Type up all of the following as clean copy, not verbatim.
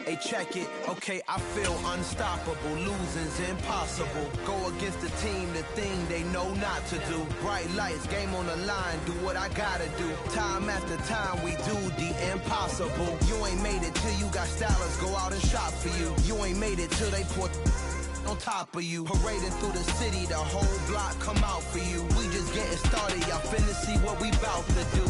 Hey, check it. Okay, I feel unstoppable. Losing's impossible. Go against the team, the thing they know not to do. Bright lights, game on the line. Do what I gotta do. Time after time, we do the impossible. You ain't made it till you got stylers go out and shop for you. You ain't made it till they put on top of you. Parading through the city, the whole block come out for you. We just getting started, y'all finna see what we bout to do.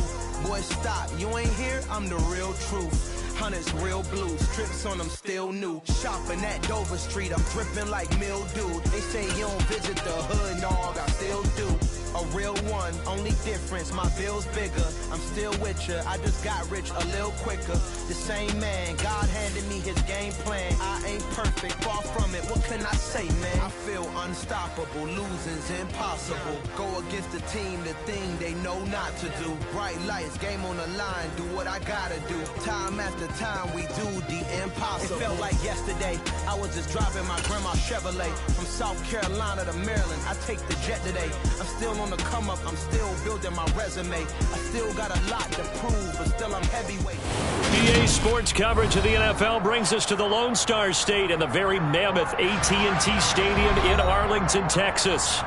Boy, stop, you ain't here, I'm the real truth. Hunters, real blues, trips on them still new. Shopping at Dover Street, I'm dripping like mildew. They say you don't visit the hood, dog, I still do. A real one, only difference, my bill's bigger. I'm still with ya, I just got rich a little quicker. The same man, God handed me his game plan. I ain't perfect, far from it, what can I say, man? I feel unstoppable, losing's impossible. Go against the team, the thing they know not to do. Bright lights, game on the line, do what I gotta do. Time after time, we do the impossible. It felt like yesterday, I was just driving my grandma's Chevrolet. From South Carolina to Maryland, I take the jet today. I'm still on the come up, I'm still building my resume. I still got a lot to prove, but still I'm heavyweight. EA Sports coverage of the NFL brings us to the Lone Star State and the very mammoth AT&T Stadium in Arlington, Texas.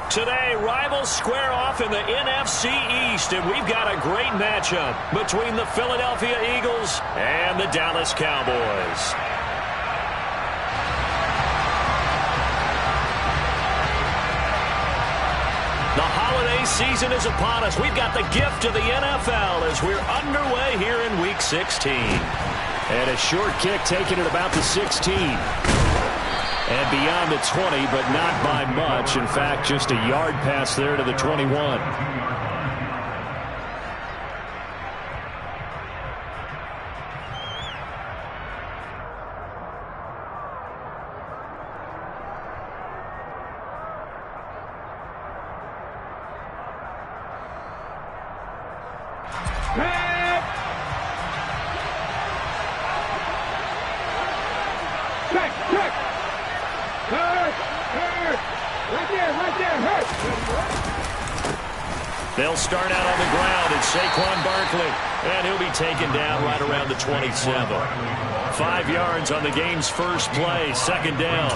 Today, rivals square off in the NFC East, and we've got a great matchup between the Philadelphia Eagles and the Dallas Cowboys. The holiday season is upon us. We've got the gift of the NFL as we're underway here in Week 16. And a short kick taken at about the 16. And beyond the 20, but not by much. In fact, just a yard pass there to the 21. They'll start out on the ground. It's Saquon Barkley, and he'll be taken down right around the 27. 5 yards on the game's first play, second down.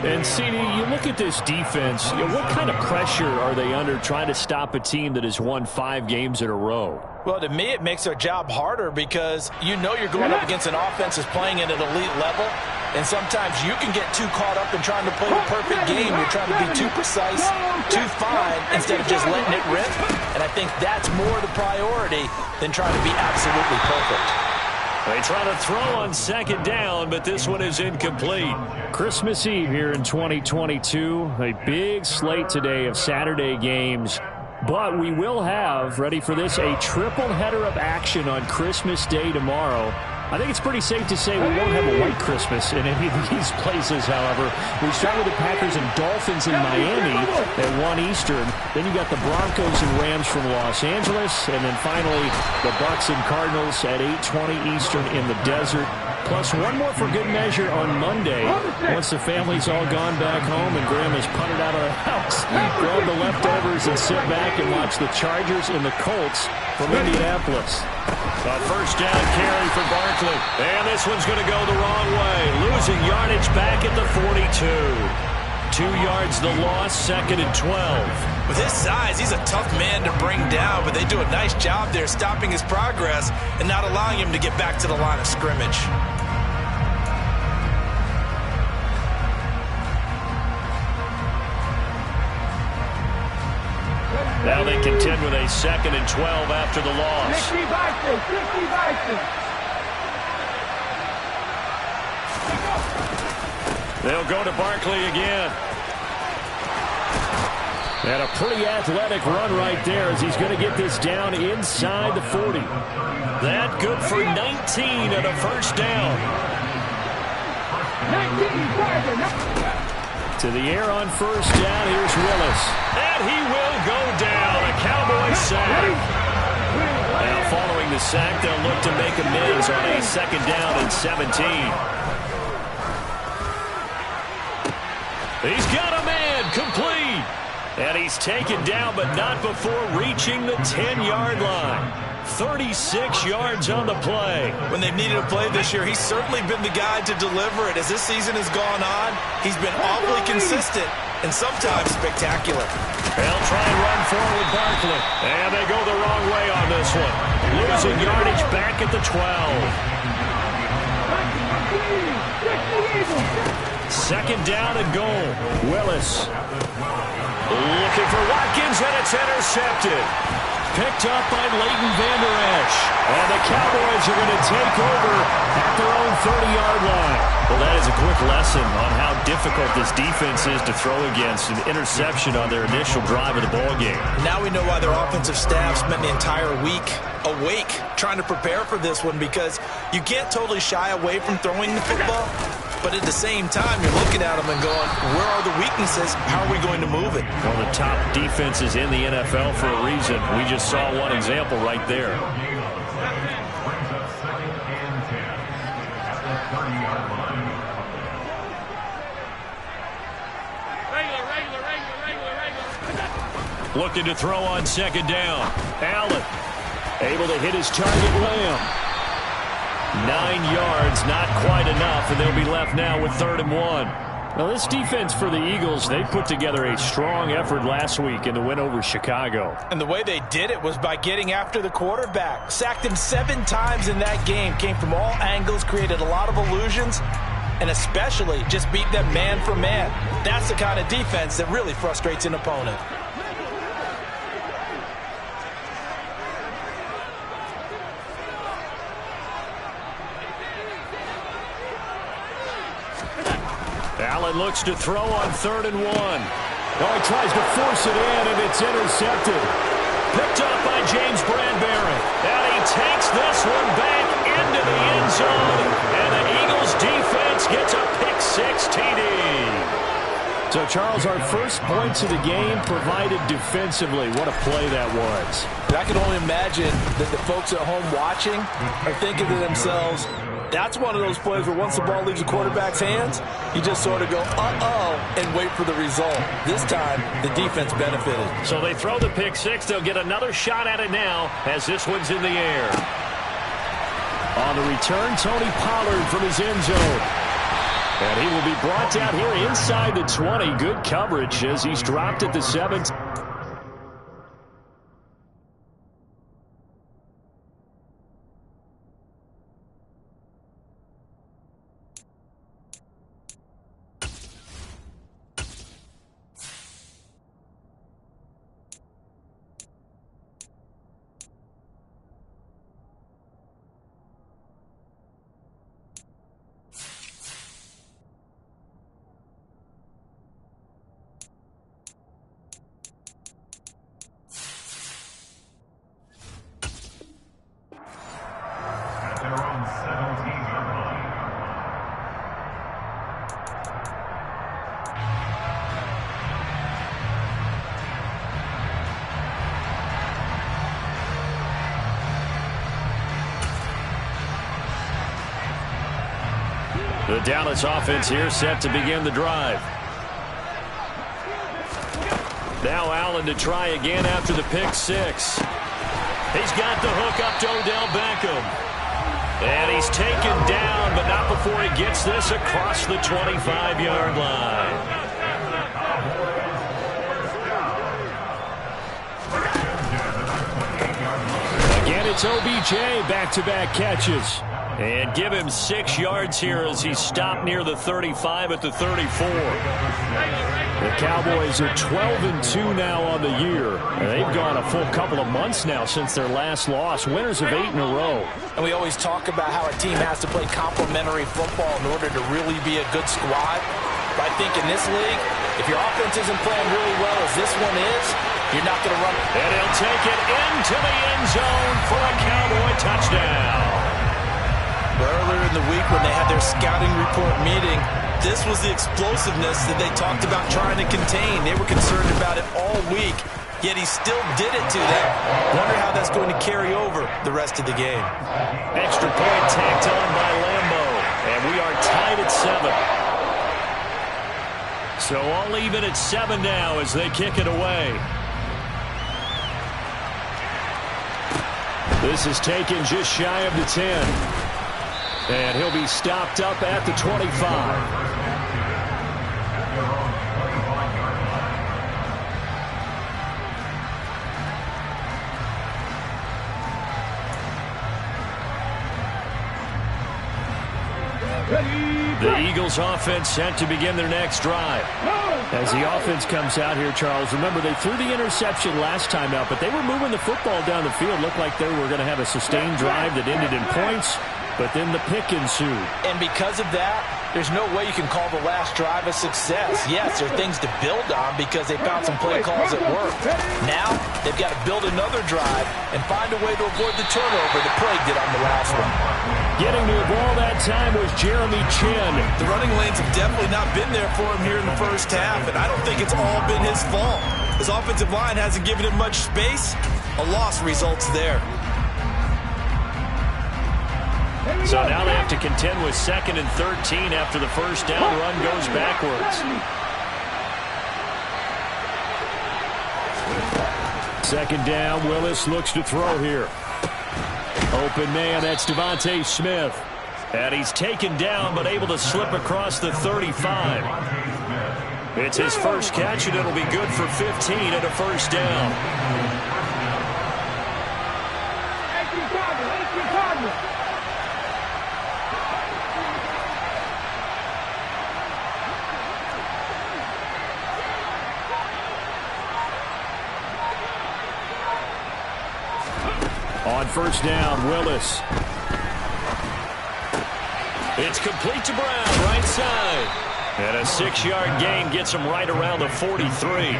And, CD, you look at this defense, what kind of pressure are they under trying to stop a team that has won 5 games in a row? Well, to me, it makes their job harder because you know you're going up against an offense that's playing at an elite level. And sometimes you can get too caught up in trying to play the perfect game. You're trying to be too precise, too fine, instead of just letting it rip. And I think that's more the priority than trying to be absolutely perfect. They try to throw on second down, but this one is incomplete. Christmas Eve here in 2022. A big slate today of Saturday games. But we will have, ready for this, a triple header of action on Christmas Day tomorrow. I think it's pretty safe to say we won't have a white Christmas in any of these places, however. We start with the Packers and Dolphins in Miami at 1 Eastern. Then you got the Broncos and Rams from Los Angeles. And then finally, the Bucs and Cardinals at 8:20 Eastern in the desert. Plus one more for good measure on Monday. Once the family's all gone back home and Grandma's punted out of the house, grab the leftovers and sit back and watch the Chargers and the Colts from Indianapolis. A first down carry for Barkley. And this one's going to go the wrong way. Losing yardage back at the 42. 2 yards the loss, second and 12. With his size, he's a tough man to bring down, but they do a nice job there stopping his progress and not allowing him to get back to the line of scrimmage. Now they contend with a second and 12 after the loss. 50 Bison. They'll go to Barkley again. And a pretty athletic run right there as he's going to get this down inside the 40. That good for 19 and a first down. 19 To the air on first down, here's Willis. And he will go down, a Cowboy sack. Now following the sack, they'll look to make amends on a second down and 17. He's got a man, complete. And he's taken down, but not before reaching the 10-yard line. 36 yards on the play. When they've needed a play this year, he's certainly been the guy to deliver it. As this season has gone on, he's been awfully consistent and sometimes spectacular. They'll try and run forward Barkley. And they go the wrong way on this one. Losing yardage back at the 12. Second down and goal. Willis looking for Watkins, and it's intercepted. Picked up by Leighton Vander Esch. And the Cowboys are going to take over at their own 30-yard line. Well, that is a quick lesson on how difficult this defense is to throw against. An interception on their initial drive of the ballgame. Now we know why their offensive staff spent the entire week awake trying to prepare for this one, because you can't totally shy away from throwing the football. But at the same time, you're looking at them and going, where are the weaknesses? How are we going to move it? One of the top defenses in the NFL for a reason. We just saw one example right there. Looking to throw on second down. Allen able to hit his target, Lamb. 9 yards, not quite enough, and they'll be left now with 3rd and 1. Now, this defense for the Eagles, they put together a strong effort last week in the win over Chicago. And the way they did it was by getting after the quarterback. Sacked him 7 times in that game. Came from all angles, created a lot of illusions, and especially just beat them man for man. That's the kind of defense that really frustrates an opponent. Allen looks to throw on 3rd and 1. Oh, he tries to force it in, and it's intercepted. Picked up by James Bradbury. And he takes this one back into the end zone. And the Eagles defense gets a pick-6 TD. So, Charles, our first points of the game provided defensively. What a play that was. I can only imagine that the folks at home watching are thinking to themselves, that's one of those plays where once the ball leaves the quarterback's hands, you just sort of go, uh-oh, and wait for the result. This time, the defense benefited. So they throw the pick-6. They'll get another shot at it now as this one's in the air. On the return, Tony Pollard from his end zone. And he will be brought down here inside the 20. Good coverage as he's dropped at the 7. The Dallas offense here set to begin the drive. Now Allen to try again after the pick-6. He's got the hook up to Odell Beckham. And he's taken down, but not before he gets this across the 25-yard line. Again, it's OBJ, back-to-back catches. And give him 6 yards here as he's stopped near the 35 at the 34. The Cowboys are 12-2 now on the year. And they've gone a full couple of months now since their last loss. Winners of 8 in a row. And we always talk about how a team has to play complementary football in order to really be a good squad. But I think in this league, if your offense isn't playing really well as this one is, you're not going to run. And he'll take it into the end zone for a Cowboy touchdown. Earlier in the week when they had their scouting report meeting, this was the explosiveness that they talked about trying to contain. They were concerned about it all week, yet he still did it to them. Wonder how that's going to carry over the rest of the game. Extra point tacked on by Lambo, and we are tied at 7. So all even at 7 now as they kick it away. This is taken just shy of the 10. And he'll be stopped up at the 25. The Eagles offense set to begin their next drive. As the offense comes out here, Charles, remember they threw the interception last time out, but they were moving the football down the field. Looked like they were going to have a sustained drive that ended in points, but then the pick ensued. And because of that, there's no way you can call the last drive a success. Yes, there are things to build on because they found some play calls that worked. Now, they've got to build another drive and find a way to avoid the turnover that plagued it on the last one. Getting to the ball that time was Jeremy Chinn. The running lanes have definitely not been there for him here in the first half, and I don't think it's all been his fault. His offensive line hasn't given him much space. A loss results there. So now they have to contend with 2nd and 13 after the first down run goes backwards. 2nd down, Willis looks to throw here. Open man, that's Devontae Smith. And he's taken down but able to slip across the 35. It's his first catch and it'll be good for 15 and a first down. On first down, Willis. It's complete to Brown, right side. And a 6-yard gain gets him right around the 43.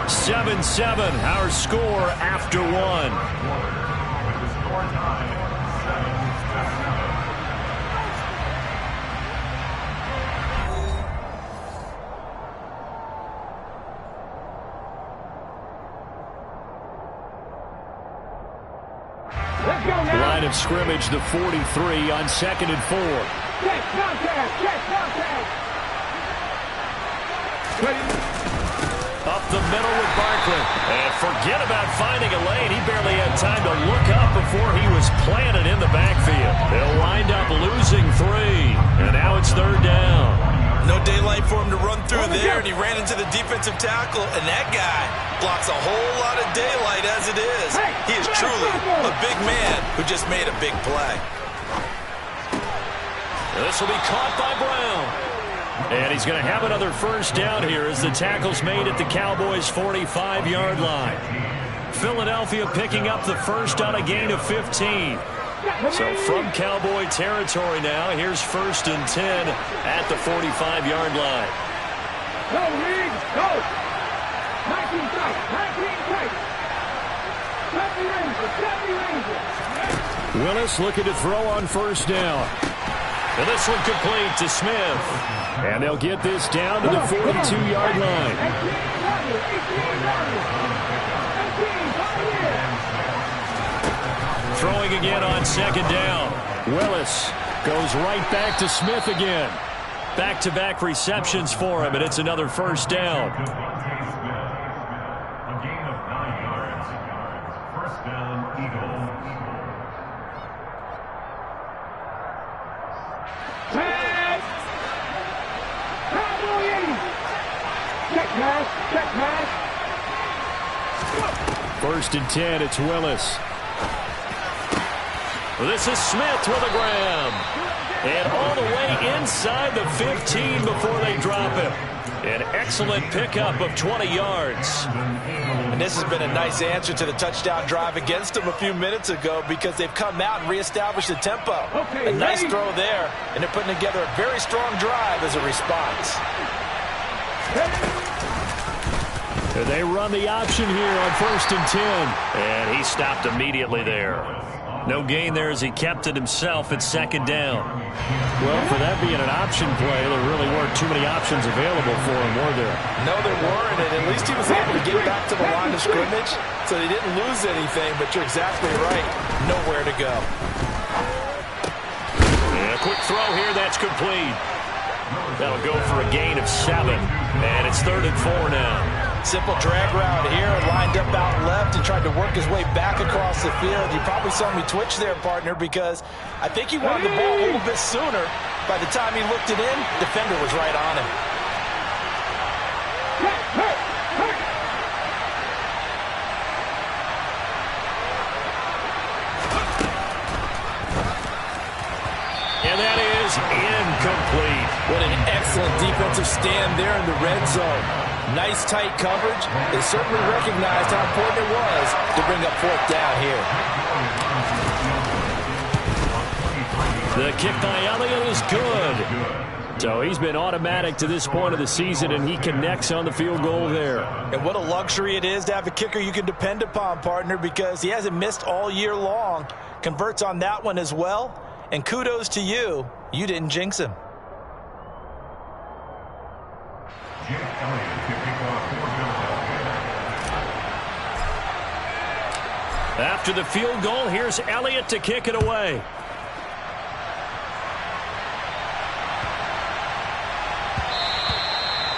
Seven, our score after one. Line of scrimmage, the 43 on 2nd and 4. Check contact. Up the middle with Barkley. And forget about finding a lane. He barely had time to look up before he was planted in the backfield. They'll wind up losing 3. And now it's 3rd down. No daylight for him to run through there, and he ran into the defensive tackle, and that guy blocks a whole lot of daylight as it is. He is truly a big man who just made a big play. This will be caught by Brown. And he's going to have another first down here as the tackle's made at the Cowboys' 45-yard line. Philadelphia picking up the first on a gain of 15. So from Cowboy territory now, here's 1st and 10 at the 45-yard line. Go, Reed, go! 19 tight, 19 tight. Willis looking to throw on first down. And this one complete to Smith. And they'll get this down to the 42-yard line. Throwing again on 2nd down. Willis goes right back to Smith again. Back-to-back receptions for him, and it's another first down. A gain of 9 yards. First down, Eagles. Check pass. 1st and 10, it's Willis. This is Smith with a grab. And all the way inside the 15 before they drop him. An excellent pickup of 20 yards. And this has been a nice answer to the touchdown drive against them a few minutes ago because they've come out and reestablished the tempo. A nice throw there, and they're putting together a very strong drive as a response. They run the option here on 1st and 10. And he stopped immediately there. No gain there as he kept it himself at 2nd down. Well, for that being an option play, there really weren't too many options available for him, were there? No, there weren't, and at least he was able to get back to the line of scrimmage, so they didn't lose anything, but you're exactly right. Nowhere to go. And a quick throw here, that's complete. That'll go for a gain of 7. And it's 3rd and 4 now. Simple drag route here, lined up out left and tried to work his way back across the field. You probably saw me twitch there, partner, because I think he wanted the ball a little bit sooner. By the time he looked it in, defender was right on him. And that is incomplete. What an excellent defensive stand there in the red zone. Nice tight coverage. They certainly recognized how important it was to bring up 4th down here. The kick by Elliott is good. So he's been automatic to this point of the season, and he connects on the field goal there. And what a luxury it is to have a kicker you can depend upon, partner, because he hasn't missed all year long. Converts on that one as well. And kudos to you. You didn't jinx him. After the field goal, here's Elliott to kick it away.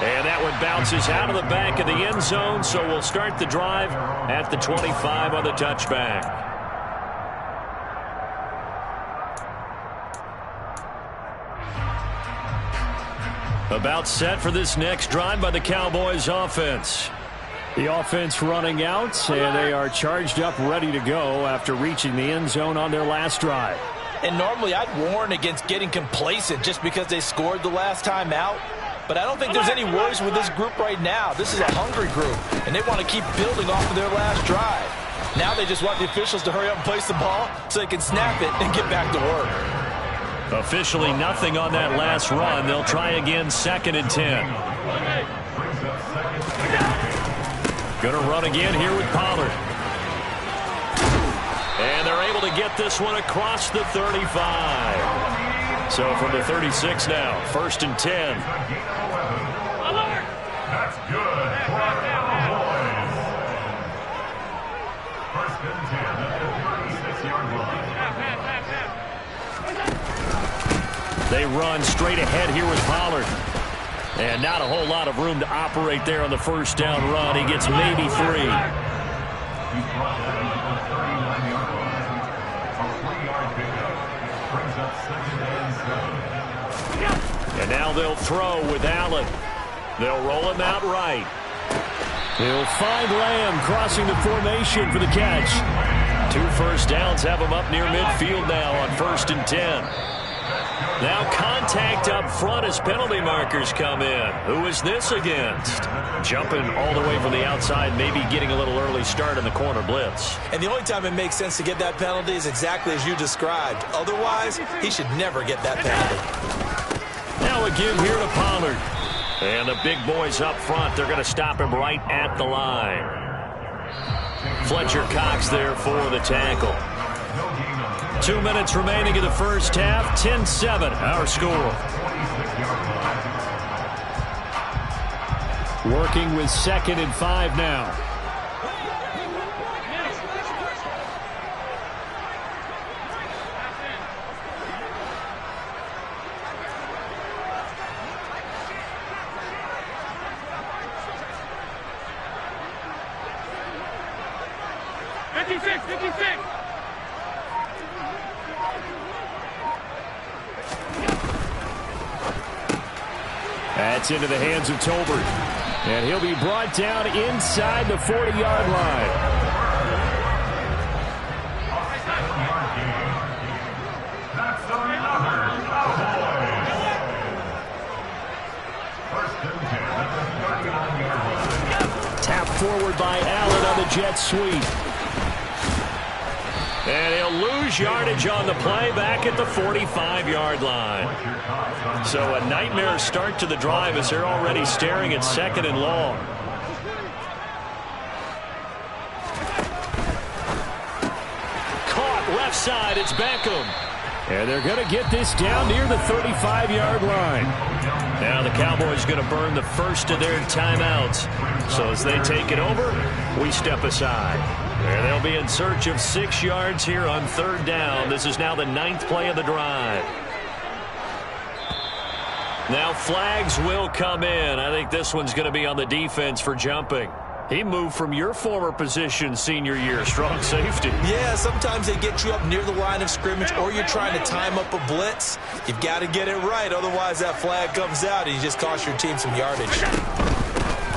And that one bounces out of the back of the end zone, so we'll start the drive at the 25 on the touchback. About set for this next drive by the Cowboys offense. The offense running out, and they are charged up, ready to go after reaching the end zone on their last drive. And normally I'd warn against getting complacent just because they scored the last time out. But I don't think there's any worries with this group right now. This is a hungry group, and they want to keep building off of their last drive. Now they just want the officials to hurry up and place the ball so they can snap it and get back to work. Officially nothing on that last run. They'll try again, 2nd and 10. Going to run again here with Pollard. And they're able to get this one across the 35. So from the 36 now, 1st and 10. That's good for the Cowboys. 1st and 10 at the 36-yard line. They run straight ahead here with Pollard. And not a whole lot of room to operate there on the 1st down run. He gets maybe 3. He's brought that into the 39-yard line. A 3-yard pickup brings up 2nd and 7. And now they'll throw with Allen. They'll roll him out right. He'll find Lamb crossing the formation for the catch. 2 first downs have him up near midfield now on 1st and 10. Now contact up front as penalty markers come in. Who is this against? Jumping all the way from the outside, maybe getting a little early start in the corner blitz. And the only time it makes sense to get that penalty is exactly as you described. Otherwise, he should never get that penalty. Now again here to Pollard. And the big boys up front, they're going to stop him right at the line. Fletcher Cox there for the tackle. 2 minutes remaining in the first half. 10-7, our score. Working with 2nd and 5 now. That's into the hands of Tolbert. And he'll be brought down inside the 40-yard line. That's another Cowboys. 1st and 10 at the 39-yard line. Tap forward by Allen on the jet sweep. And he'll lose yardage on the play back at the 45-yard line. So a nightmare start to the drive as they're already staring at 2nd and long. Caught left side, it's Beckham. And they're going to get this down near the 35-yard line. Now the Cowboys going to burn the first of their timeouts. So as they take it over, we step aside. And they'll be in search of 6 yards here on 3rd down. This is now the 9th play of the drive. Now flags will come in. I think this one's going to be on the defense for jumping. He moved from your former position senior year, strong safety. Yeah, sometimes they get you up near the line of scrimmage or you're trying to time up a blitz. You've got to get it right, otherwise that flag comes out and you just cost your team some yardage.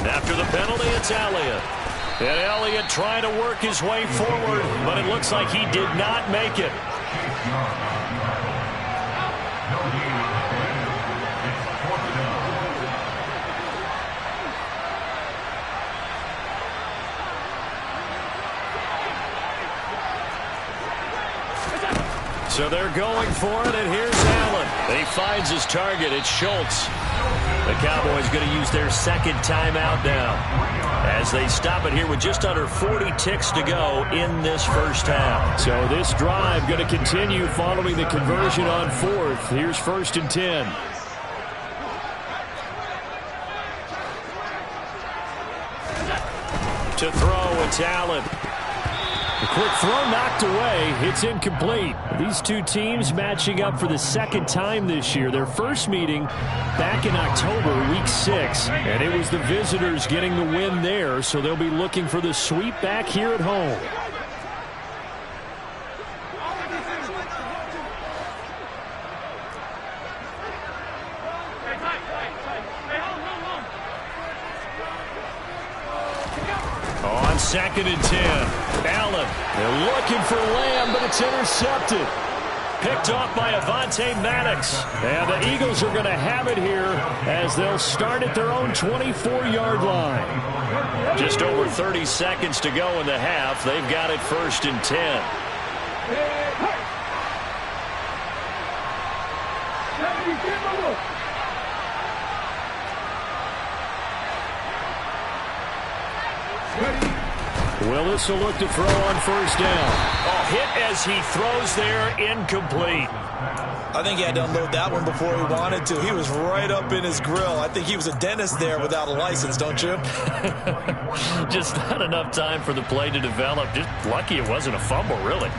After the penalty, it's Elliott. And Elliott trying to work his way forward, but it looks like he did not make it. So they're going for it, and here's Allen. He finds his target. It's Schultz. The Cowboys going to use their second timeout now as they stop it here with just under 40 ticks to go in this first half. So this drive going to continue following the conversion on fourth. Here's 1st and 10. To throw, it's Allen. A quick throw knocked away. It's incomplete. These two teams matching up for the second time this year. Their first meeting back in October, week 6. And it was the visitors getting the win there, so they'll be looking for the sweep back here at home. On 2nd and 10. Allen, they're looking for Lamb, but it's intercepted. Picked off by Avonte Maddox. And the Eagles are going to have it here as they'll start at their own 24-yard line. Just over 30 seconds to go in the half. They've got it 1st and 10. Willis will look to throw on 1st down. Oh, hit as he throws there, incomplete. I think he had to unload that one before he wanted to. He was right up in his grill. I think he was a dentist there without a license, don't you? Just not enough time for the play to develop. Just lucky it wasn't a fumble, really.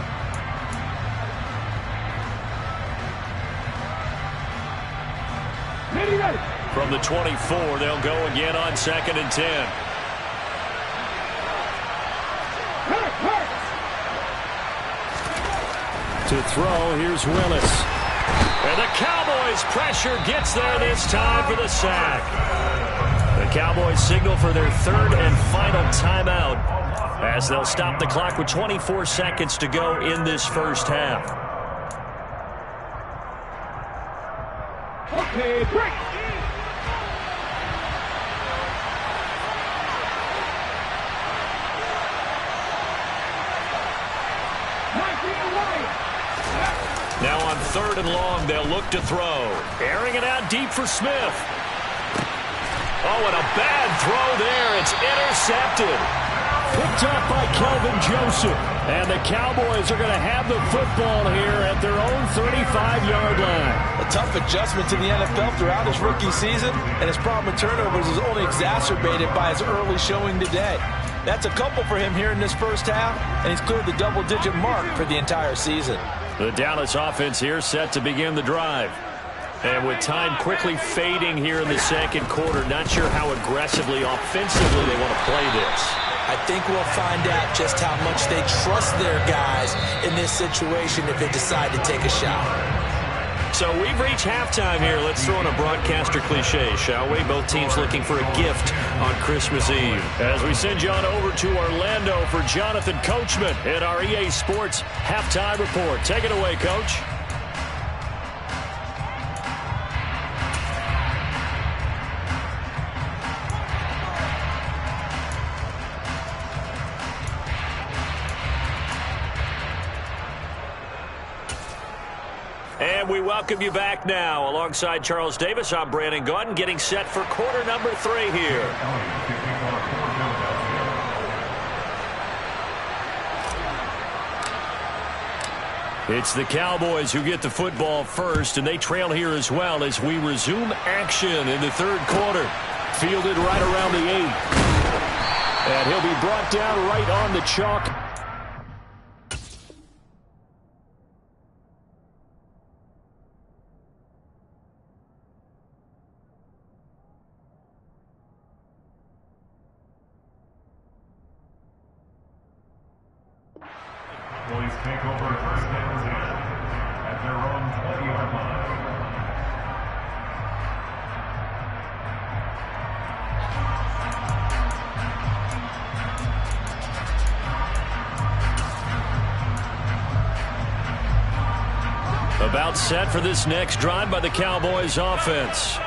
From the 24, they'll go again on 2nd and 10. To throw, here's Willis. And the Cowboys pressure gets there this time for the sack. The Cowboys signal for their 3rd and final timeout as they'll stop the clock with 24 seconds to go in this first half. Okay, break. Now on 3rd and long, they'll look to throw. Airing it out deep for Smith. Oh, and a bad throw there. It's intercepted. Picked up by Kelvin Joseph. And the Cowboys are going to have the football here at their own 35-yard line. A tough adjustment to the NFL throughout his rookie season, and his problem with turnovers is only exacerbated by his early showing today. That's a couple for him here in this first half, and he's cleared the double-digit mark for the entire season. The Dallas offense here set to begin the drive. And with time quickly fading here in the second quarter, not sure how aggressively, offensively they want to play this. I think we'll find out just how much they trust their guys in this situation if they decide to take a shot. So we've reached halftime here. Let's throw in a broadcaster cliche, shall we? Both teams looking for a gift on Christmas Eve. As we send you on over to Orlando for Jonathan Coachman in our EA Sports Halftime Report. Take it away, Coach. And we welcome you back now. Alongside Charles Davis, I'm Brandon Gaudin, getting set for quarter number 3 here. It's the Cowboys who get the football first, and they trail here as well as we resume action in the 3rd quarter. Fielded right around the 8. And he'll be brought down right on the chalk. take over first downs at their own 20-yard line. About set for this next drive by the Cowboys offense.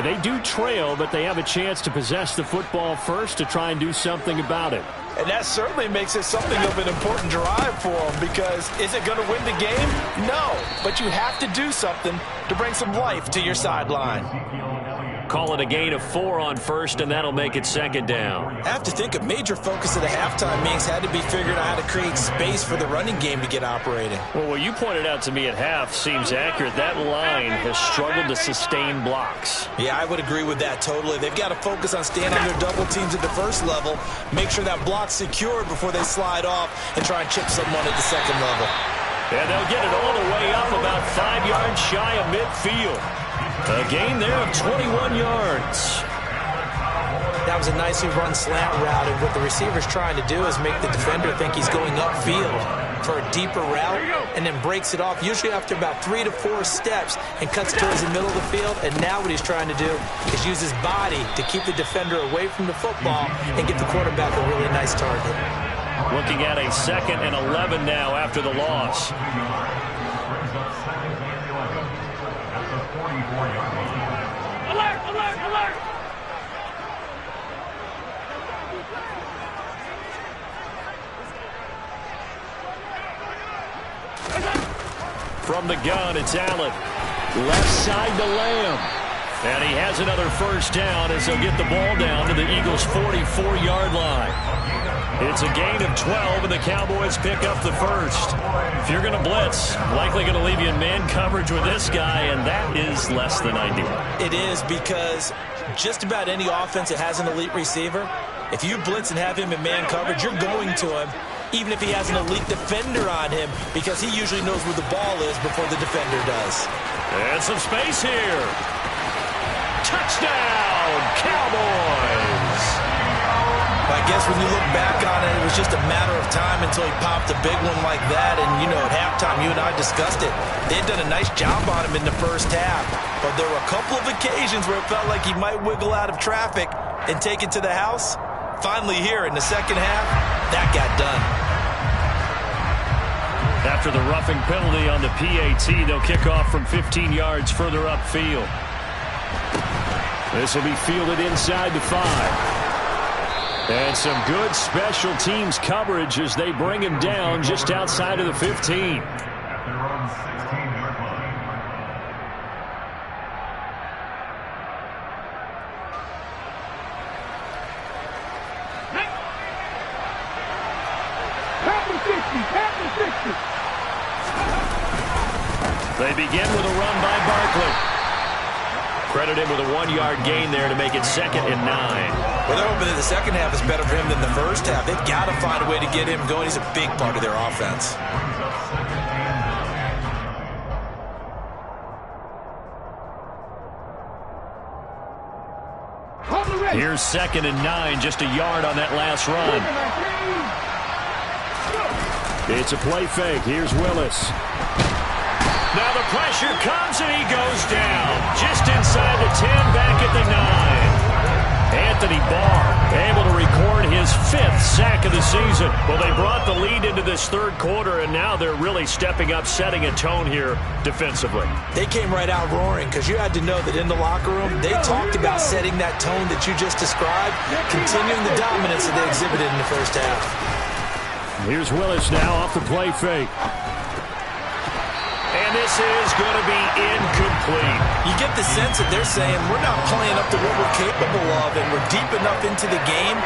They do trail, but they have a chance to possess the football first to try and do something about it. And that certainly makes it something of an important drive for them, because is it going to win the game? No, but you have to do something to bring some life to your sideline. Call it a gain of 4 on first, and that'll make it second down. I have to think a major focus of the halftime meetings had to be figuring out how to create space for the running game to get operating. Well, what you pointed out to me at half seems accurate. That line has struggled to sustain blocks. Yeah, I would agree with that totally. They've got to focus on staying on their double teams at the first level, make sure that block's secured before they slide off and try and chip someone at the second level. And they'll get it all the way up about 5 yards shy of midfield. A gain there of 21 yards. That was a nicely run slant route, and what the receiver's trying to do is make the defender think he's going upfield for a deeper route, and then breaks it off, usually after about 3 to 4 steps, and cuts towards the middle of the field. And now what he's trying to do is use his body to keep the defender away from the football and get the quarterback a really nice target. Looking at a 2nd and 11 now after the loss. Brings up second and 11 at the 44-yard line. Alert, alert, alert! From the gun, it's Allen. Left side to Lamb. And he has another first down as he'll get the ball down to the Eagles' 44-yard line. It's a gain of 12, and the Cowboys pick up the first. If you're going to blitz, likely going to leave you in man coverage with this guy, and that is less than ideal. It is, because just about any offense that has an elite receiver, if you blitz and have him in man coverage, you're going to him, even if he has an elite defender on him, because he usually knows where the ball is before the defender does. And some space here. Touchdown, Cowboys! I guess when you look back on it, it was just a matter of time until he popped a big one like that. And, you know, at halftime, you and I discussed it. They had done a nice job on him in the first half. But there were a couple of occasions where it felt like he might wiggle out of traffic and take it to the house. Finally here in the second half, that got done. After the roughing penalty on the PAT, they'll kick off from 15 yards further upfield. This will be fielded inside the 5. And some good special teams coverage as they bring him down just outside of the 15. At their own 16-yard line. They begin with a run by Barkley. Credit him with a 1-yard gain there to make it 2nd and 9. Well, they're hoping that the second half is better for him than the first half. They've got to find a way to get him going. He's a big part of their offense. Here's 2nd and 9, just a yard on that last run. It's a play fake. Here's Willis. Now the pressure comes, and he goes down. Just inside the 10, back at the 9. Anthony Barr able to record his 5th sack of the season. Well, they brought the lead into this third quarter, and now they're really stepping up, setting a tone here defensively. They came right out roaring, because you had to know that in the locker room, they talked about setting that tone that you just described, continuing the dominance that they exhibited in the first half. Here's Willis now off the play fake. And this is going to be incomplete. You get the sense that they're saying we're not playing up to what we're capable of, and we're deep enough into the game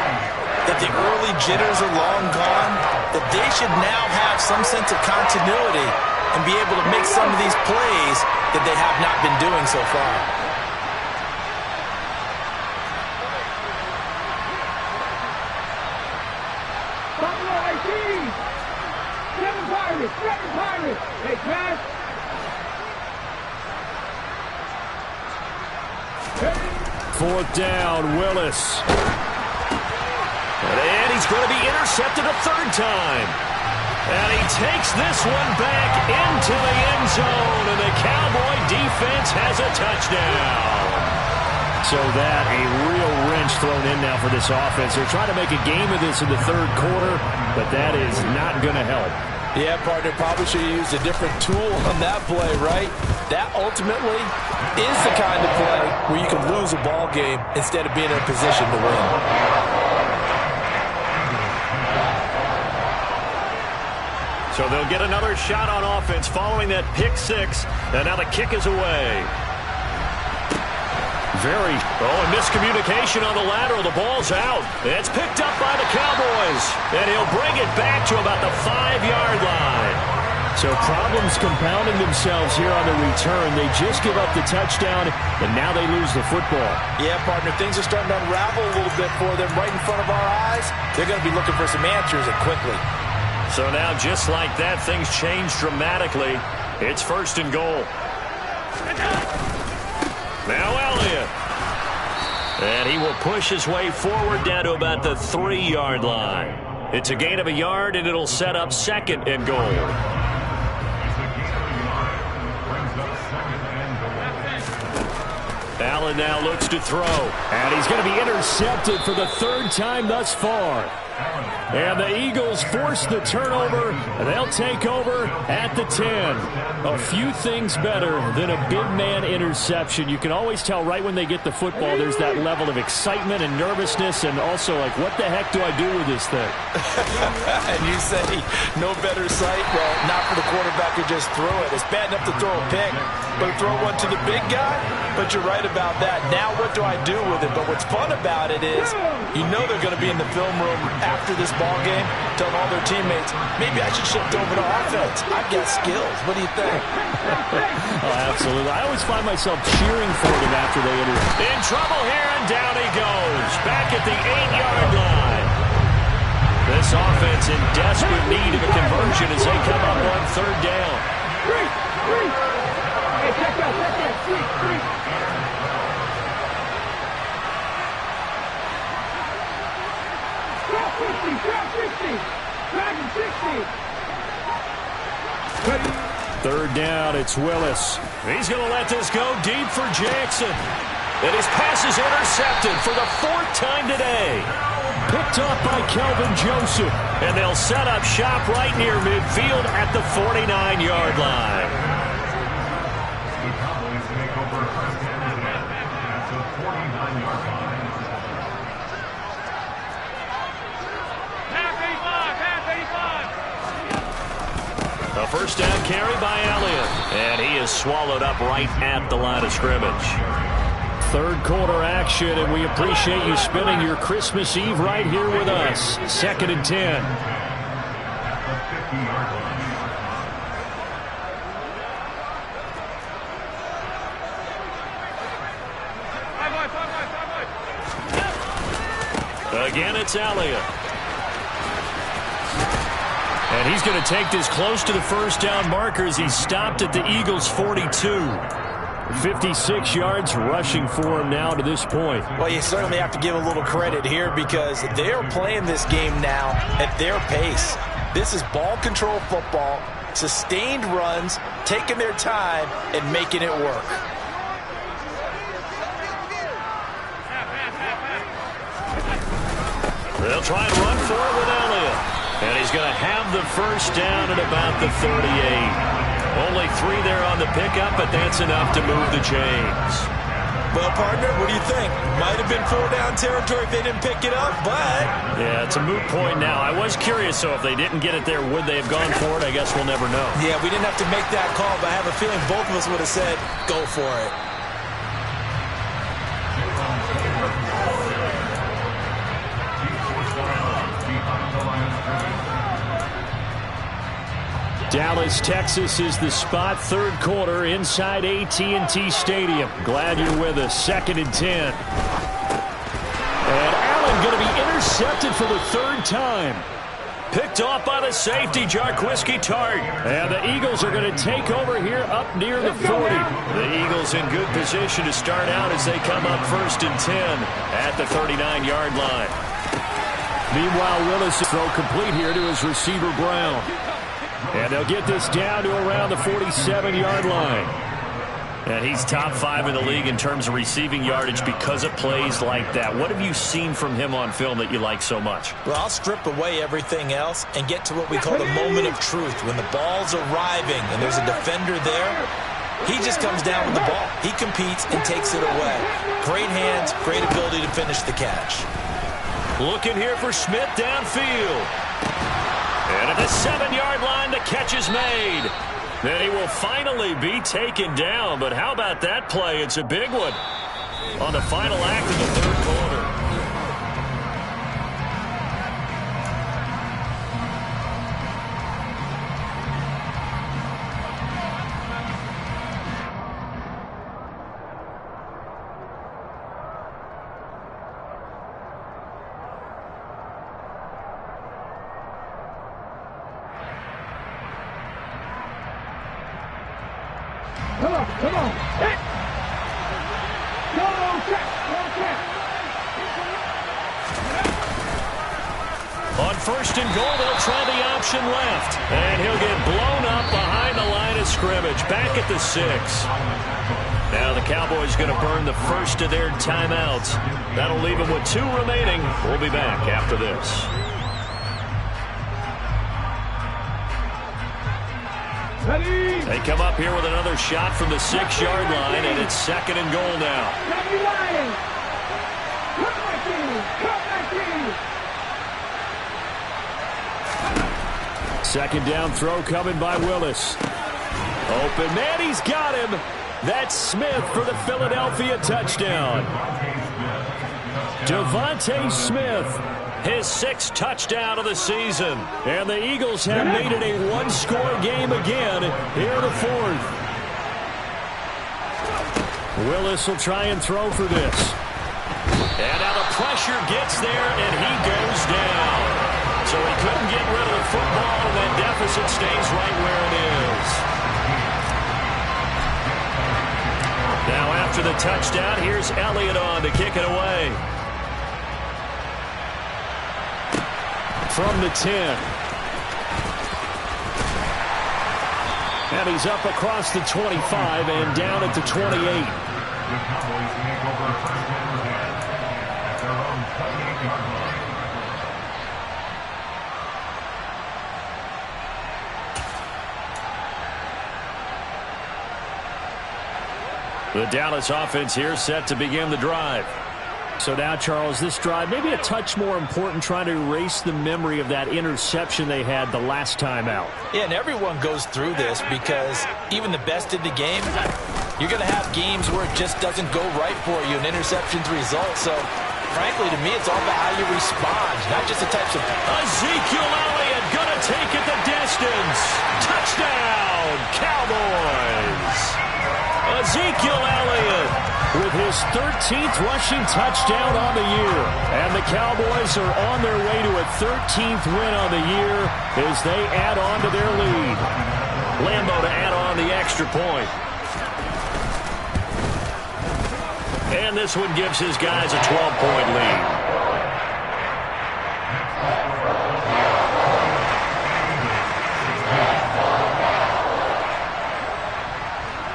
that the early jitters are long gone, that they should now have some sense of continuity and be able to make some of these plays that they have not been doing so far. Hey, pass. 4th down, Willis. And he's going to be intercepted a 3rd time. And he takes this one back into the end zone, and the Cowboy defense has a touchdown. So that, a real wrench thrown in now for this offense. They're trying to make a game of this in the third quarter, but that is not going to help. Yeah, partner, probably should have used a different tool on that play, right? That ultimately is the kind of play where you can lose a ball game instead of being in a position to win. So they'll get another shot on offense following that pick six. And now the kick is away. And miscommunication on the lateral. The ball's out. It's picked up by the Cowboys. And he'll bring it back to about the 5-yard line. So problems compounding themselves here on the return. They just give up the touchdown, and now they lose the football. Yeah, partner, things are starting to unravel a little bit for them right in front of our eyes. They're going to be looking for some answers, and quickly. So now, just like that, things change dramatically. It's 1st and goal. Now Elliott. And he will push his way forward down to about the 3-yard line. It's a gain of a yard, and it'll set up 2nd and goal. Allen now looks to throw. And he's going to be intercepted for the 3rd time thus far. And the Eagles force the turnover. They'll take over at the 10. A few things better than a big man interception. You can always tell right when they get the football, there's that level of excitement and nervousness, and also like, what the heck do I do with this thing? And you say no better sight? Well, not for the quarterback who just threw it. It's bad enough to throw a pick, but to throw one to the big guy? But you're right about that. Now what do I do with it? But what's fun about it is you know they're going to be in the film room after this ball game telling all their teammates, maybe I should shift over to offense. I've got skills. What do you think? Oh, absolutely. I always find myself cheering for them after they enter. In trouble here, and down he goes. Back at the 8-yard line. This offense in desperate need of a conversion as they come up on 3rd down. Hey, check out. Three. Drop 50. Dragon 60. 3rd down, it's Willis. He's going to let this go deep for Jackson. And his pass is intercepted for the 4th time today. Picked off by Kelvin Joseph. And they'll set up shop right near midfield at the 49-yard line. The Cowboys take over 1st and 10 at the 49-yard line. A 1st down carry by Elliott. And he is swallowed up right at the line of scrimmage. 3rd quarter action, and we appreciate you spending your Christmas Eve right here with us. 2nd and 10. Again, it's Elliott. And he's going to take this close to the 1st down marker as he's stopped at the Eagles' 42. 56 yards rushing for him now to this point. Well, you certainly have to give a little credit here because they're playing this game now at their pace. This is ball control football, sustained runs, taking their time, and making it work. They'll try and run for it with Elliott. And he's going to have the 1st down at about the 38. Only 3 there on the pickup, but that's enough to move the chains. Well, partner, what do you think? Might have been 4-down territory if they didn't pick it up, but... Yeah, it's a moot point now. I was curious, so if they didn't get it there, would they have gone for it? I guess we'll never know. Yeah, we didn't have to make that call, but I have a feeling both of us would have said, go for it. Dallas, Texas is the spot. 3rd quarter inside AT&T Stadium. Glad you're with us. 2nd and 10. And Allen going to be intercepted for the 3rd time. Picked off by the safety, Jarquiski Tart. And the Eagles are going to take over here up near the 40. The Eagles in good position to start out as they come up 1st and 10 at the 39-yard line. Meanwhile, Willis throw complete here to his receiver, Brown. And they'll get this down to around the 47-yard line. And he's top 5 in the league in terms of receiving yardage because of plays like that. What have you seen from him on film that you like so much? Well, I'll strip away everything else and get to what we call the moment of truth. When the ball's arriving and there's a defender there, he just comes down with the ball. He competes and takes it away. Great hands, great ability to finish the catch. Looking here for Smith downfield. And at the 7-yard line, the catch is made. Then he will finally be taken down. But how about that play? It's a big one on the final act of the third quarter. Come on. Hit. Go, check. On first and goal, they'll try the option left. And he'll get blown up behind the line of scrimmage. Back at the 6. Now the Cowboys going to burn the first of their timeouts. That'll leave them with 2 remaining. We'll be back after this. They come up here with another shot from the 6-yard line, and it's 2nd and goal now. Second down throw coming by Willis. Open man, he's got him. That's Smith for the Philadelphia touchdown. Devontae Smith. His 6th touchdown of the season. And the Eagles have made it a 1-score game again here in the 4th. Willis will try and throw for this. And now the pressure gets there, and he goes down. So he couldn't get rid of the football, and that deficit stays right where it is. Now after the touchdown, here's Elliott on to kick it away. From the 10. And he's up across the 25 and down at the 28. The Cowboys take over first and 10 at their own 28-yard line. The Dallas offense here set to begin the drive. So now, Charles, this drive maybe a touch more important, trying to erase the memory of that interception they had the last time out. Yeah, and everyone goes through this because even the best in the game, you're going to have games where it just doesn't go right for you, and interceptions result. So, frankly, to me, it's all about how you respond, not just the types of... Ezekiel Elliott going to take it the distance. Touchdown, Cowboys. Ezekiel Elliott with his 13th rushing touchdown on the year. And the Cowboys are on their way to a 13th win on the year as they add on to their lead. Lambo to add on the extra point. And this one gives his guys a 12-point lead.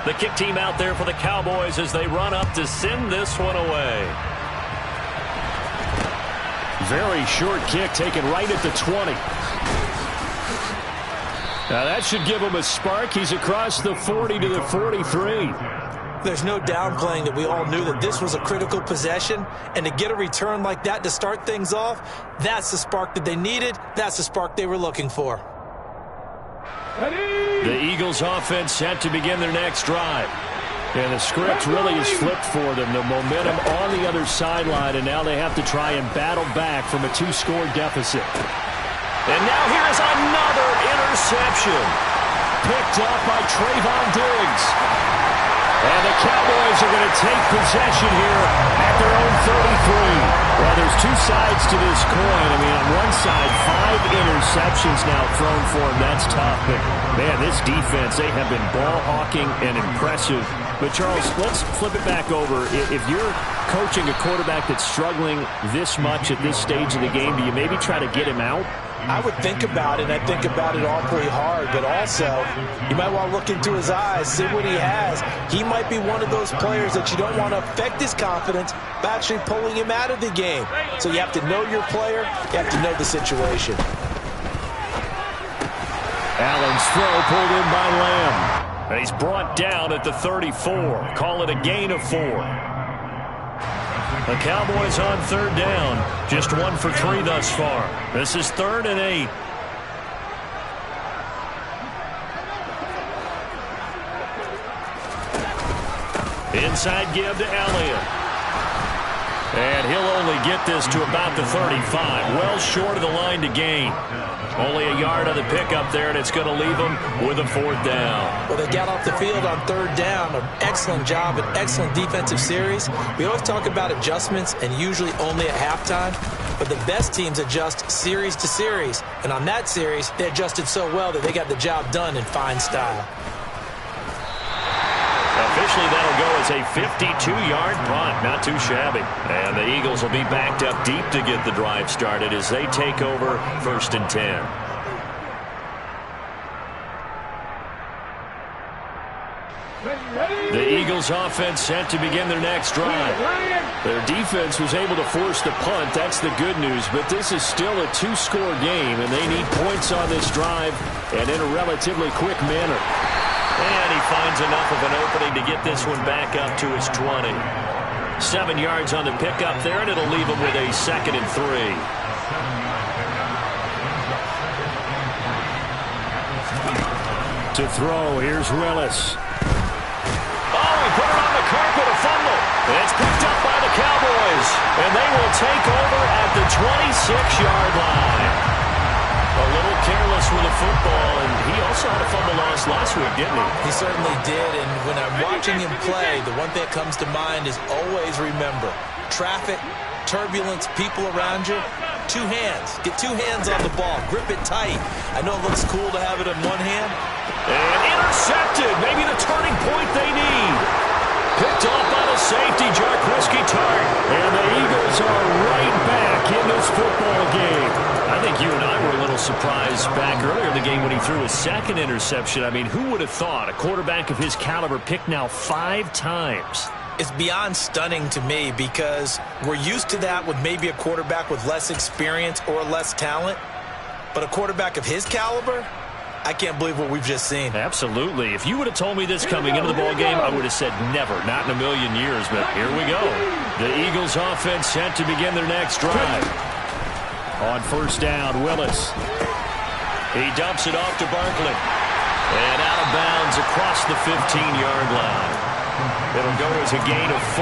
The kick team out there for the Cowboys as they run up to send this one away. Very short kick taken right at the 20. Now that should give him a spark. He's across the 40 to the 43. There's no downplaying that we all knew that this was a critical possession, and to get a return like that to start things off, that's the spark that they needed. That's the spark they were looking for. The Eagles offense set to begin their next drive. And the script really is flipped for them. The momentum on the other sideline, and now they have to try and battle back from a 2-score deficit. And now here is another interception. Picked up by Trayvon Diggs. And the Cowboys are going to take possession here at their own 33. Well, there's 2 sides to this coin. I mean, on one side, 5 interceptions now thrown for him. That's tough. But, man, this defense, they have been ball hawking and impressive. But, Charles, let's flip it back over. If you're coaching a quarterback that's struggling this much at this stage of the game, do you maybe try to get him out? I would think about it. I think about it awfully hard, but also you might want to look into his eyes, see what he has. He might be one of those players that you don't want to affect his confidence by actually pulling him out of the game. So you have to know your player. You have to know the situation. Allen's throw pulled in by Lamb. And he's brought down at the 34. Call it a gain of 4. The Cowboys on third down. Just 1 for 3 thus far. This is 3rd and 8. Inside give to Elliott. And he'll only get this to about the 35. Well short of the line to gain. Only a yard on the pickup there, and it's going to leave them with a 4th down. Well, they got off the field on 3rd down. An excellent job, an excellent defensive series. We always talk about adjustments, and usually only at halftime. But the best teams adjust series to series. And on that series, they adjusted so well that they got the job done in fine style. Officially, that'll go as a 52-yard punt. Not too shabby. And the Eagles will be backed up deep to get the drive started as they take over 1st and 10. The Eagles offense set to begin their next drive. Their defense was able to force the punt. That's the good news. But this is still a 2-score game, and they need points on this drive and in a relatively quick manner. And he finds enough of an opening to get this one back up to his 20. 7 yards on the pickup there, and it'll leave him with a 2nd and 3. To throw, here's Willis. Oh, he put it on the carpet, a fumble. It's picked up by the Cowboys, and they will take over at the 26-yard line. A little careless with the football, and he also had a fumble loss last week, didn't he? He certainly did, and when I'm watching him play, the one thing that comes to mind is always remember, traffic, turbulence, people around you, 2 hands. Get 2 hands on the ball. Grip it tight. I know it looks cool to have it in one hand. And intercepted. Maybe the turning point they need. Picked off by the safety, Jaquiski Tartt. And the Eagles are right back in this football game. I think you and I were a little surprised back earlier in the game when he threw his 2nd interception. I mean, who would have thought a quarterback of his caliber picked now 5 times? It's beyond stunning to me because we're used to that with maybe a quarterback with less experience or less talent. But a quarterback of his caliber, I can't believe what we've just seen. Absolutely. If you would have told me this coming into the ballgame, I would have said never, not in a million years. But here we go. The Eagles offense set to begin their next drive. On 1st down, Willis. He dumps it off to Barkley. And out of bounds across the 15-yard line. It'll go as a gain of 4,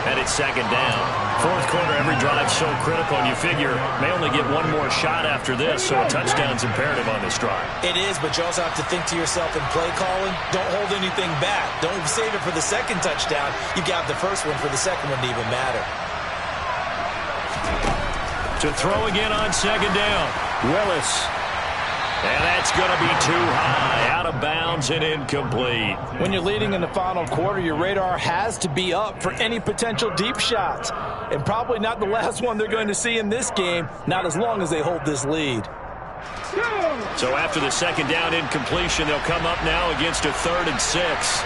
and it's 2nd down. 4th quarter, every drive so critical, and you figure may only get 1 more shot after this, so a touchdown's imperative on this drive. It is, but you also have to think to yourself in play calling, don't hold anything back. Don't save it for the 2nd touchdown. You got the 1st one for the 2nd one to even matter. To throw again on 2nd down, Willis. And that's going to be too high, out of bounds and incomplete. When you're leading in the final quarter, your radar has to be up for any potential deep shots. And probably not the last one they're going to see in this game, not as long as they hold this lead. So after the 2nd down incompletion, they'll come up now against a 3rd and 6.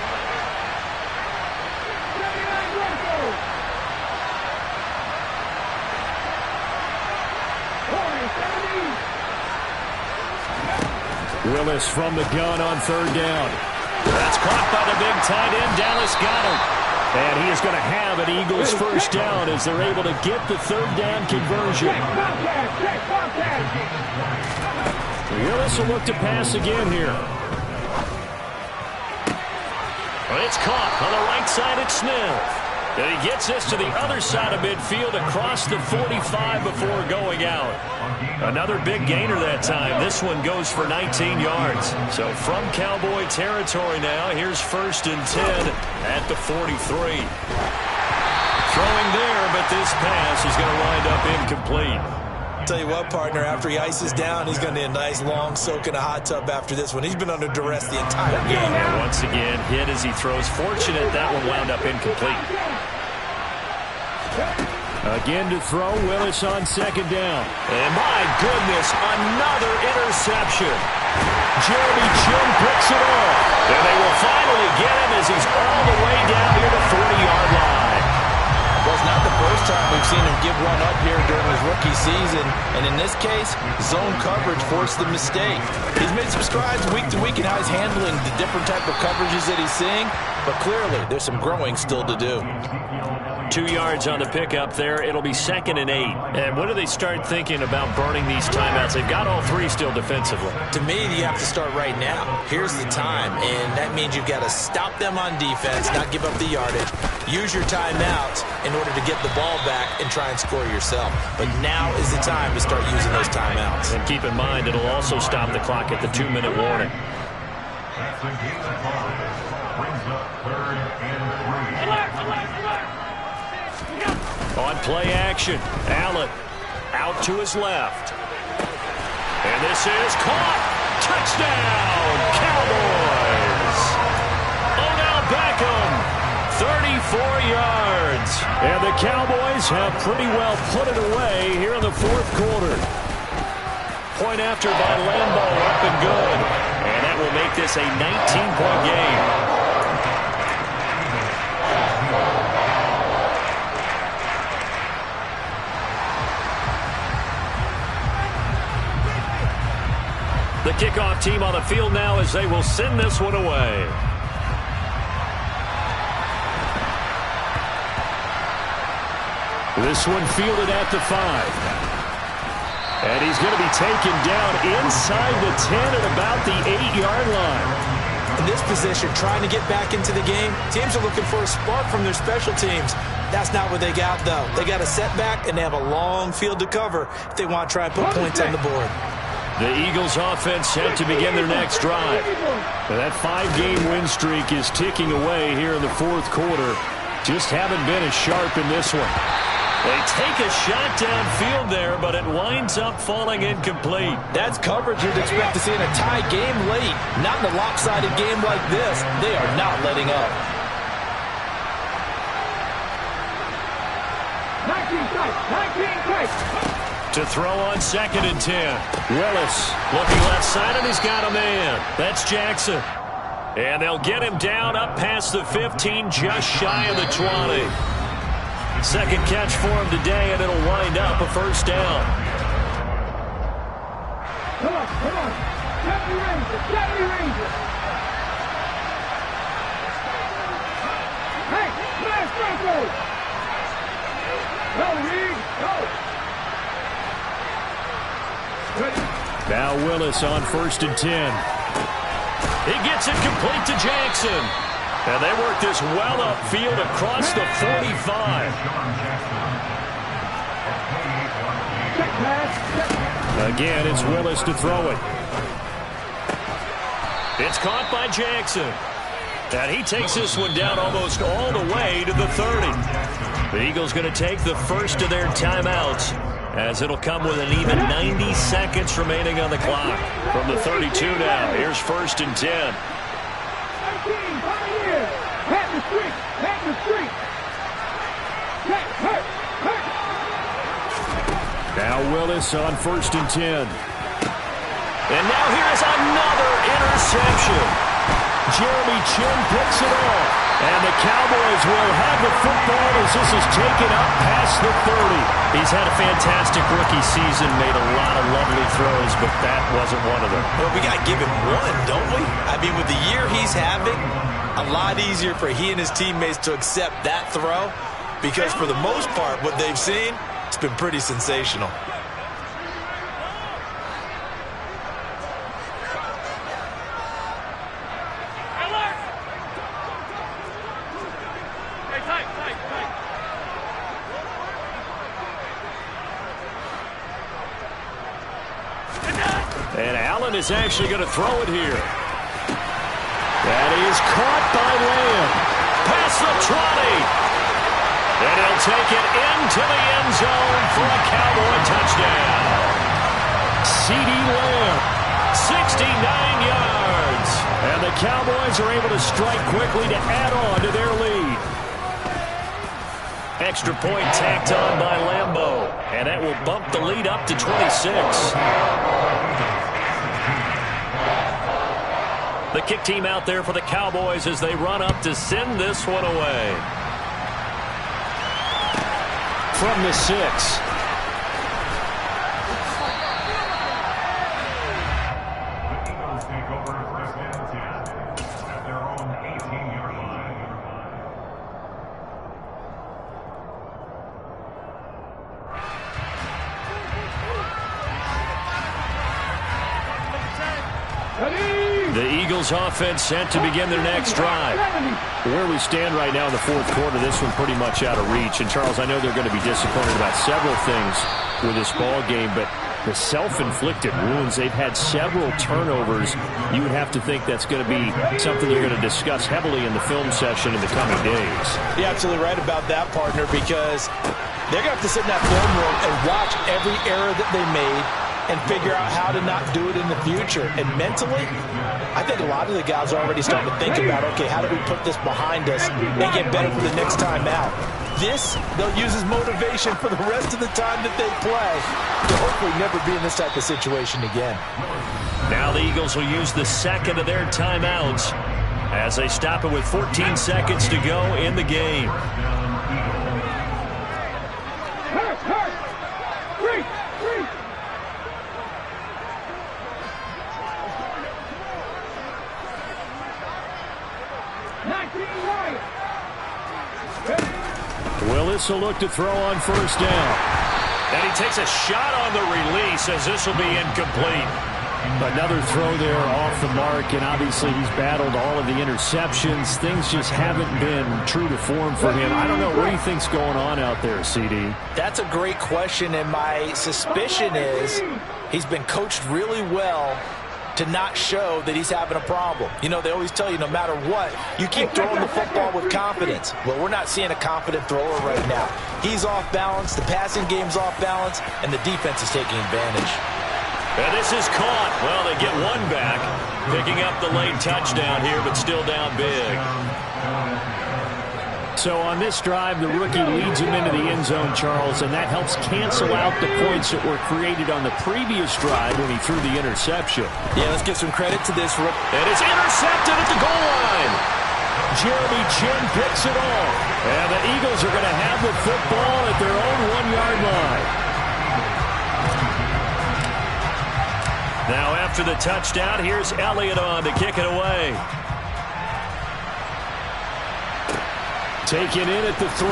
Willis from the gun on 3rd down. That's caught by the big tight end, Dallas Goedert. And he is going to have an Eagles 1st down as they're able to get the 3rd down conversion. Willis will look to pass again here. It's caught on the right side at Smith. And he gets this to the other side of midfield across the 45 before going out. Another big gainer that time. This one goes for 19 yards. So from Cowboy territory now, here's 1st and 10 at the 43. Throwing there, but this pass is going to wind up incomplete. Tell you what, partner, after he ices down, he's going to need a nice long soak in a hot tub after this one. He's been under duress the entire game. And once again, hit as he throws. Fortunate that one wound up incomplete. Again to throw, Willis on second down. And my goodness, another interception. Jeremy Chinn picks it off. And they will finally get him as he's all the way down near the 40-yard line. Well, it's not the first time we've seen him give one up here during his rookie season. And in this case, zone coverage forced the mistake. He's made some strides week to week in how he's handling the different type of coverages that he's seeing. But clearly, there's some growing still to do. 2 yards on the pickup there. It'll be 2nd and 8. And when do they start thinking about burning these timeouts? They've got all 3 still defensively. To me, you have to start right now. Here's the time, and that means you've got to stop them on defense, not give up the yardage. Use your timeouts in order to get the ball back and try and score yourself. But now is the time to start using those timeouts. And keep in mind, it'll also stop the clock at the 2-minute warning. That's a gain of 5. Brings up 3rd and 3. On play action, Allen out to his left. And this is caught. Touchdown, Cowboys. Odell Beckham, 34 yards. And the Cowboys have pretty well put it away here in the 4th quarter. Point after by Lambeau, up and good. And that will make this a 19-point game. The kickoff team on the field now as they will send this one away. This one fielded at the 5. And he's going to be taken down inside the 10 at about the 8-yard line. In this position, trying to get back into the game, teams are looking for a spark from their special teams. That's not what they got, though. They got a setback, and they have a long field to cover if they want to try and put points on the board. The Eagles offense set to begin their next drive. That 5-game win streak is ticking away here in the 4th quarter. Just haven't been as sharp in this one. They take a shot downfield there, but it winds up falling incomplete. That's coverage you'd expect to see in a tie game late. Not in a lopsided game like this. They are not letting up. 19 tight. To throw on 2nd and 10. Willis looking left side, and he's got a man. That's Jackson. And they'll get him down up past the 15, just shy of the 20. Second catch for him today, and it'll wind up a 1st down. Come on. Deputy Ranger. Hey, smash Franco. Go, Reed, go. Now Willis on 1st and 10. He gets it complete to Jackson. And they work this well upfield across the 45. Again, it's Willis to throw it. It's caught by Jackson. And he takes this one down almost all the way to the 30. The Eagles going to take the first of their timeouts, as it'll come with an even 90 seconds remaining on the clock. From the 32 now, here's 1st and 10. Now Willis on 1st and 10. And now here's another interception. Jeremy Chinn picks it off. And the Cowboys will have the football as this is taken up past the 30. He's had a fantastic rookie season, made a lot of lovely throws, but that wasn't one of them. Well, we got to give him one, don't we? I mean, with the year he's having, a lot easier for he and his teammates to accept that throw, because for the most part, what they've seen, it's been pretty sensational. And Allen is actually going to throw it here. That is caught by Lamb. Past the 20. And he'll take it into the end zone for a Cowboy touchdown. CeeDee Lamb, 69 yards. And the Cowboys are able to strike quickly to add on to their lead. Extra point tacked on by Lambeau. And that will bump the lead up to 26. The kick team out there for the Cowboys as they run up to send this one away. From the 6. Take over first and 10 at their own 18-yard line. The Eagles offense set to begin their next drive. Where we stand right now in the fourth quarter, this one pretty much out of reach. And, Charles, I know they're going to be disappointed about several things with this ball game, but the self-inflicted wounds, they've had several turnovers. You would have to think that's going to be something you're going to discuss heavily in the film session in the coming days. You're absolutely right about that, partner, because they're going to have to sit in that film room and watch every error that they made and figure out how to not do it in the future. And mentally, I think a lot of the guys are already starting to think about, okay, how do we put this behind us and get better for the next time out? This, they'll use as motivation for the rest of the time that they play to hopefully never be in this type of situation again. Now the Eagles will use the second of their timeouts as they stop it with 14 seconds to go in the game. Willis will look to throw on first down. And he takes a shot on the release as this will be incomplete. Another throw there off the mark, and obviously he's battled all of the interceptions. Things just haven't been true to form for him. I don't know what he thinks going on out there, CD. That's a great question, and my suspicion is he's been coached really well to not show that he's having a problem. You know, they always tell you no matter what, you keep throwing the football with confidence. Well, we're not seeing a confident thrower right now. He's off balance, the passing game's off balance, and the defense is taking advantage. And this is caught. Well, they get one back, picking up the late touchdown here, but still down big. So on this drive, the rookie leads him into the end zone, Charles, and that helps cancel out the points that were created on the previous drive when he threw the interception. Yeah, let's give some credit to this rookie. And it's intercepted at the goal line. Jeremy Chinn picks it off. And the Eagles are going to have the football at their own 1-yard line. Now after the touchdown, here's Elliott on to kick it away. Taken in at the 3.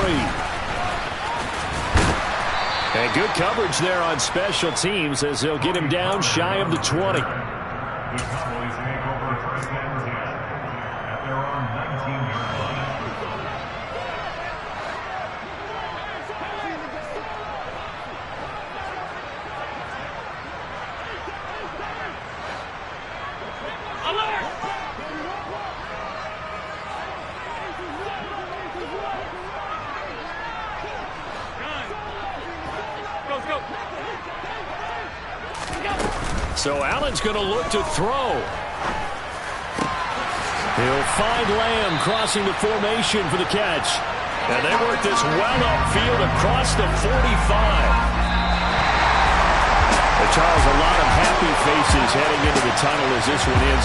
And good coverage there on special teams as they'll get him down shy of the 20. The Cowboys take over first and 10 at their own 19-yard line. So Allen's going to look to throw. He'll find Lamb crossing the formation for the catch. And they work this well upfield across the 45. Charles, a lot of happy faces heading into the tunnel as this one ends.